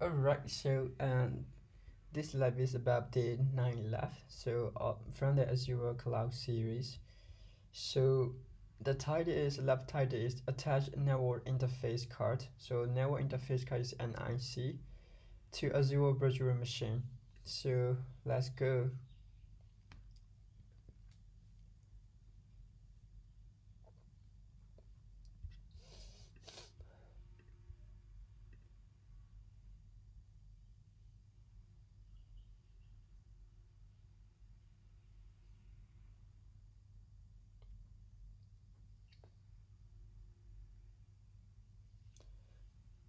Alright, so this lab is about the 9 left. So from the Azure Cloud series. So the title is lab title is attach network interface card. So network interface card is NIC to Azure Virtual Machine. So let's go.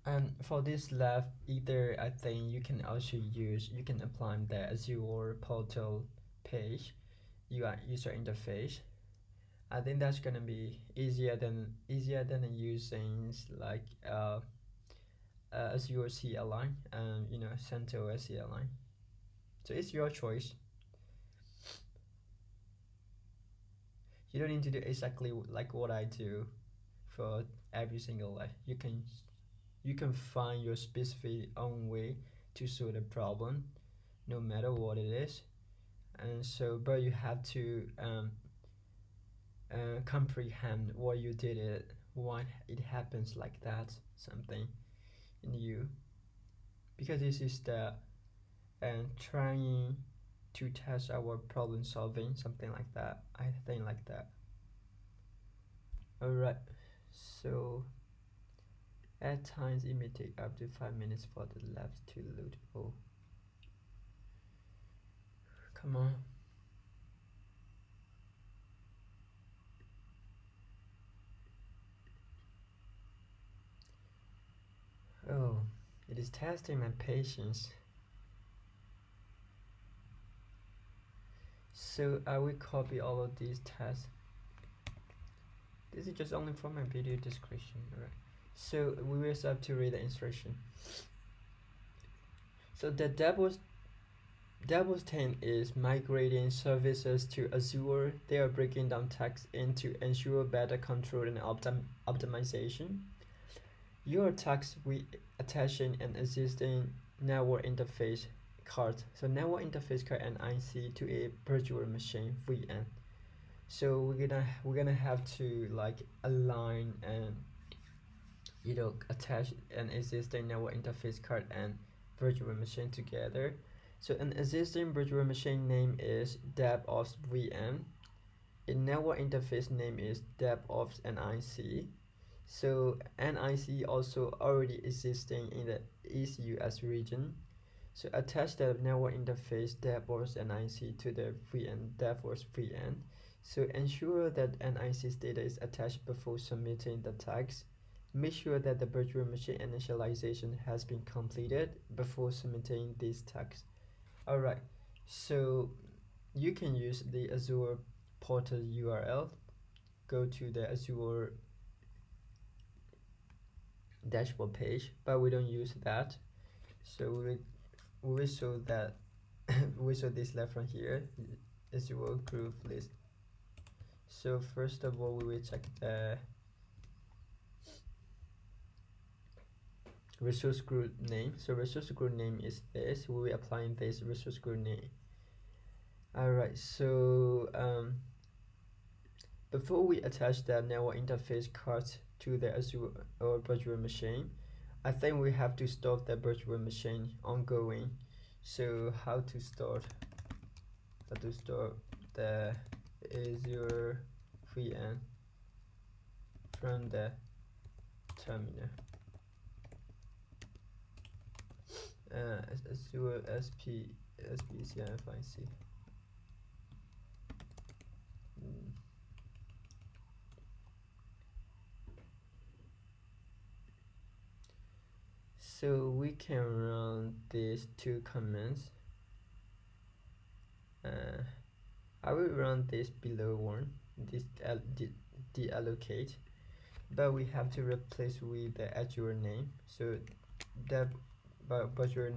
And for this lab, either I think you can also you can apply the Azure Portal page, UI user interface. I think that's gonna be easier than using like Azure CLI and CentOS CLI. So it's your choice. You don't need to do exactly like what I do for every single lab. You can find your specific own way to solve the problem, no matter what it is. And so, but you have to comprehend why you did it, why it happens like that, something in you, because this is the trying to test our problem solving, something like that. I think like that. Alright, so at times it may take up to 5 minutes for the labs to load. Oh, come on. Oh, it is testing my patience. So I will copy all of these tests. This is just only for my video description. Alright, so we will have to read the instruction. So the devops-10 is migrating services to Azure. They are breaking down tasks into ensure better control and optimization. Your tasks with attaching an existing network interface card. So network interface card and IC to a virtual machine VM. So we're gonna have to like align and attach an existing network interface card and virtual machine together. So an existing virtual machine name is devops-vm. A network interface name is devops-nic. So NIC also already existing in the East US region. So attach the network interface devops-nic to the VM devops-vm. So ensure that NIC's data is attached before submitting the tags. Make sure that the virtual machine initialization has been completed before submitting these tags. Alright, so you can use the Azure Portal URL. Go to the Azure dashboard page, but we don't use that. So we will show that we show this left from here, Azure group list. So first of all, we will check the resource group name. So resource group name is this. We will apply this resource group name. Alright, so before we attach the network interface card to the Azure or virtual machine, I think we have to start the virtual machine ongoing. So how to start the Azure VM from the terminal. Azure SPCFIC. So we can run these two commands. I will run this below one, this deallocate, but we have to replace with the Azure name. So that virtual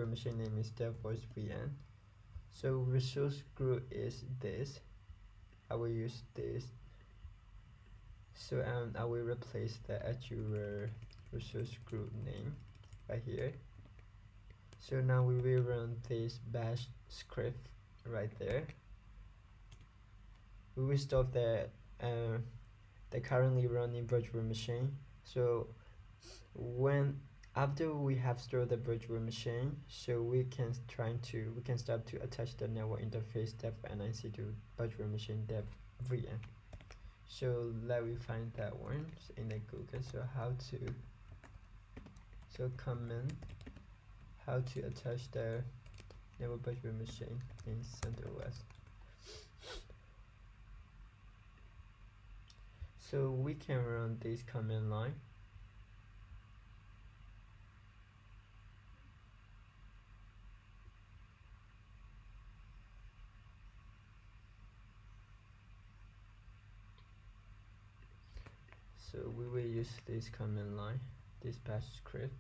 machine name is devops-vm. So resource group is this. I will use this. So I will replace the Azure resource group name right here. So now we will run this bash script right there. We will stop the currently running virtual machine. So when after we have stored the virtual machine, so we can start to attach the network interface dev-nic to virtual machine dev-vm. So let me find that one in the Google. So command how to attach the network virtual machine in CentOS. So we can run this command line. So we will use this command line, this bash script.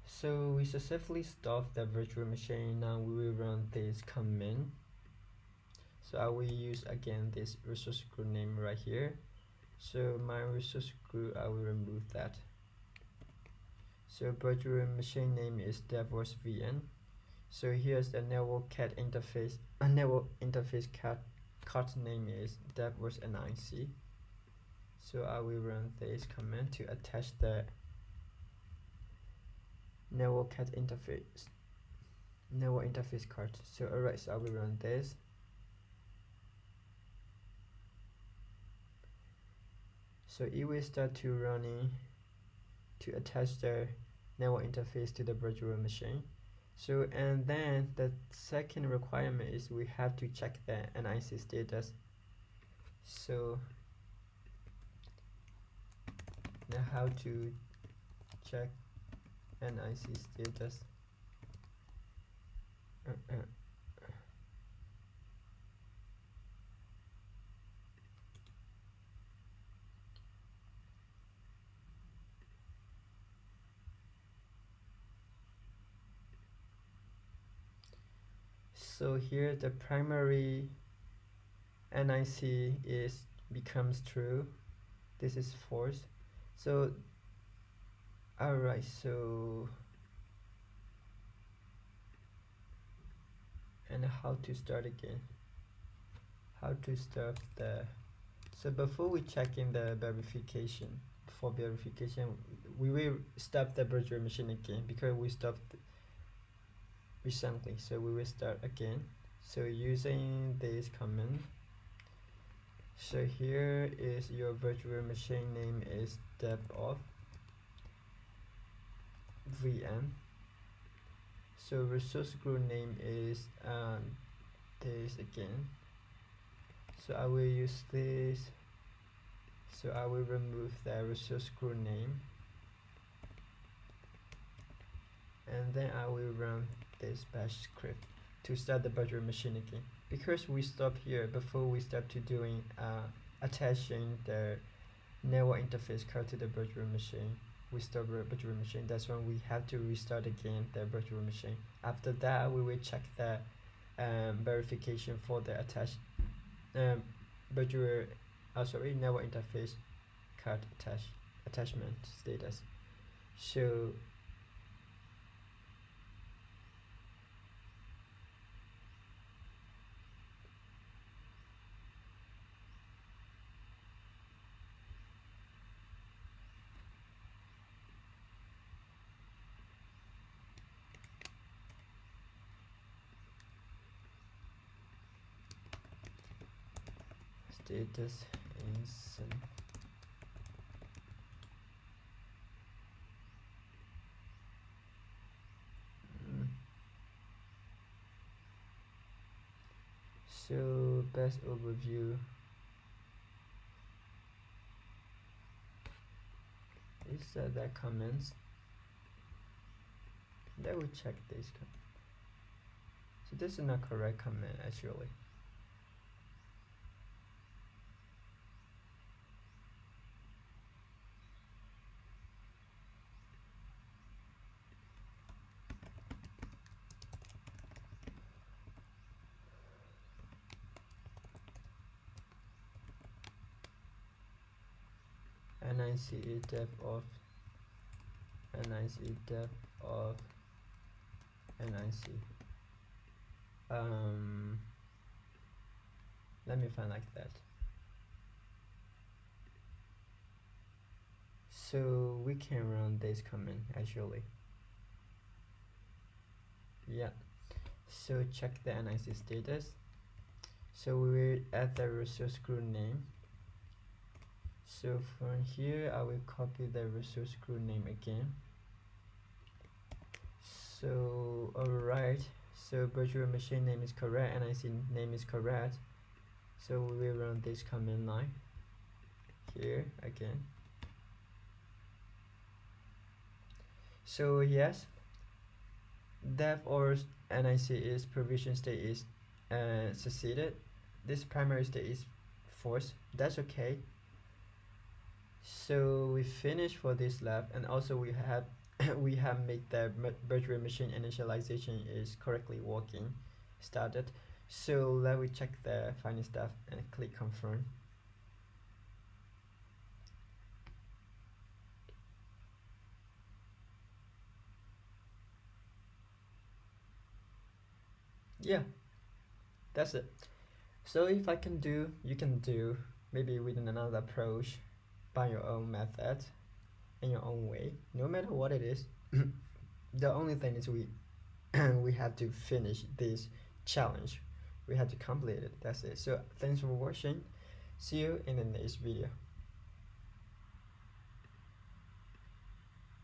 So we successfully stopped the virtual machine. Now we will run this command. So I will use again this resource group name right here. So my resource group, I will remove that. So virtual machine name is devops-vm. So here's the network cat interface. Network interface cat name is devops-nic. So I will run this command to attach the network cat interface card. So alright, so I will run this. So it will start to running to attach the network interface to the virtual machine. So and then the second requirement is we have to check the NIC status. So now how to check NIC status. So here the primary NIC becomes true. This is false. So alright, so and how to start again? How to start the so before we check in the verification, we will stop the virtual machine again because we stopped recently. So we will start again. So using this command. So here is your virtual machine name is devops-vm. So resource group name is this again. So I will use this. So I will remove the resource group name, and then I will run this bash script to start the virtual machine again. Because we stop here before we start to doing attaching the network interface card to the virtual machine. We stop the virtual machine. That's when we have to restart again the virtual machine. After that, we will check the verification for the network interface card attachment status. So status is so best overview is that comments. Let me check this. So this is not correct comment actually. NIC dev of NIC. Let me find like that. So we can run this command actually. Yeah. So check the NIC status. So we will add the resource group name. So from here I will copy the resource group name again. So alright, so virtual machine name is correct, NIC name is correct. So we will run this command line here again. So yes, dev or NIC is provision state is succeeded. This primary state is false. That's okay. So we finished for this lab, and also we have we have made the virtual machine initialization is correctly working, started. So let me check the final stuff and click confirm. Yeah, that's it. So if I can do, you can do, maybe with another approach, by your own method, in your own way, no matter what it is. The only thing is we have to finish this challenge. We have to complete it. That's it. So thanks for watching. See you in the next video.